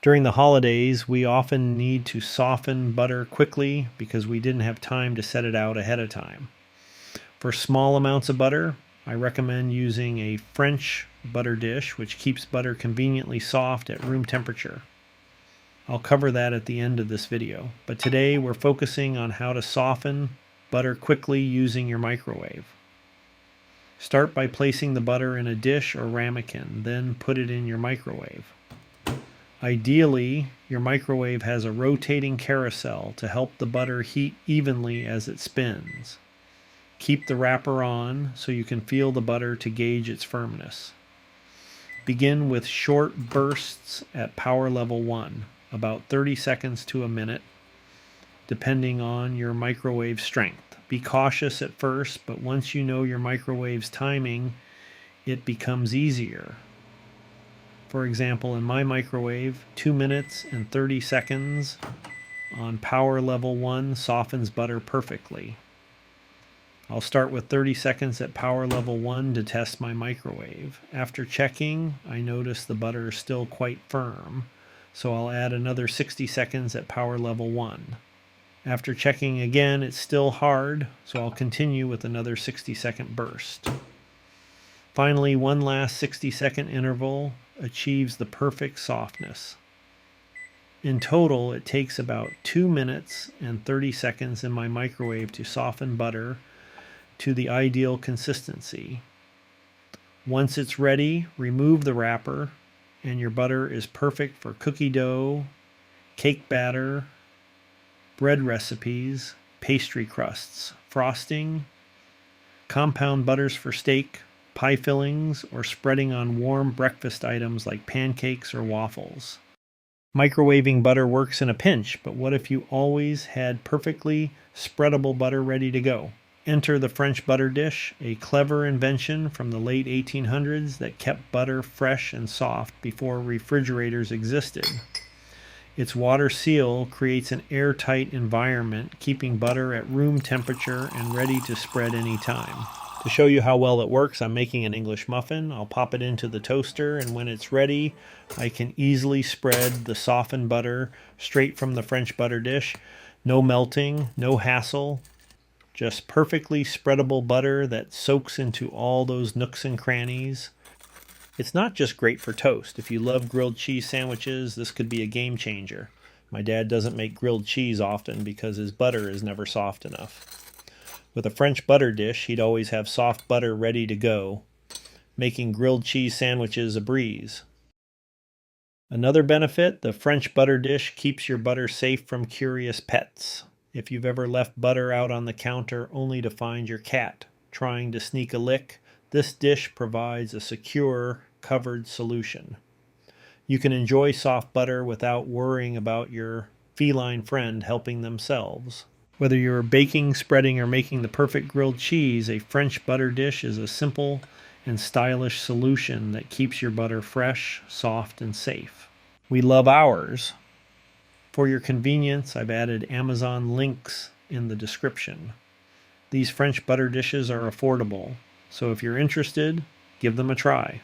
During the holidays, we often need to soften butter quickly because we didn't have time to set it out ahead of time. For small amounts of butter, I recommend using a French butter dish, which keeps butter conveniently soft at room temperature. I'll cover that at the end of this video, but today we're focusing on how to soften butter quickly using your microwave. Start by placing the butter in a dish or ramekin, then put it in your microwave. Ideally, your microwave has a rotating carousel to help the butter heat evenly as it spins. Keep the wrapper on so you can feel the butter to gauge its firmness. Begin with short bursts at power level 1, about 30 seconds to a minute, depending on your microwave strength. Be cautious at first, but once you know your microwave's timing, it becomes easier. For example, in my microwave, 2 minutes and 30 seconds on power level 1 softens butter perfectly. I'll start with 30 seconds at power level 1 to test my microwave. After checking, I notice the butter is still quite firm, so I'll add another 60 seconds at power level 1. After checking again, it's still hard, so I'll continue with another 60-second burst. Finally, one last 60-second interval achieves the perfect softness. In total, it takes about 2 minutes and 30 seconds in my microwave to soften butter to the ideal consistency. Once it's ready, remove the wrapper, and your butter is perfect for cookie dough, cake batter, bread recipes, pastry crusts, frosting, compound butters for steak, pie fillings, or spreading on warm breakfast items like pancakes or waffles. Microwaving butter works in a pinch, but what if you always had perfectly spreadable butter ready to go? Enter the French butter dish, a clever invention from the late 1800s that kept butter fresh and soft before refrigerators existed. Its water seal creates an airtight environment, keeping butter at room temperature and ready to spread anytime. To show you how well it works, I'm making an English muffin. I'll pop it into the toaster, and when it's ready, I can easily spread the softened butter straight from the French butter dish. No melting, no hassle, just perfectly spreadable butter that soaks into all those nooks and crannies. It's not just great for toast. If you love grilled cheese sandwiches, this could be a game changer. My dad doesn't make grilled cheese often because his butter is never soft enough. With a French butter dish, he'd always have soft butter ready to go, making grilled cheese sandwiches a breeze. Another benefit, the French butter dish keeps your butter safe from curious pets. If you've ever left butter out on the counter only to find your cat trying to sneak a lick, this dish provides a secure, covered solution. You can enjoy soft butter without worrying about your feline friend helping themselves. Whether you're baking, spreading, or making the perfect grilled cheese, a French butter dish is a simple and stylish solution that keeps your butter fresh, soft, and safe. We love ours. For your convenience, I've added Amazon links in the description. These French butter dishes are affordable, so if you're interested, give them a try.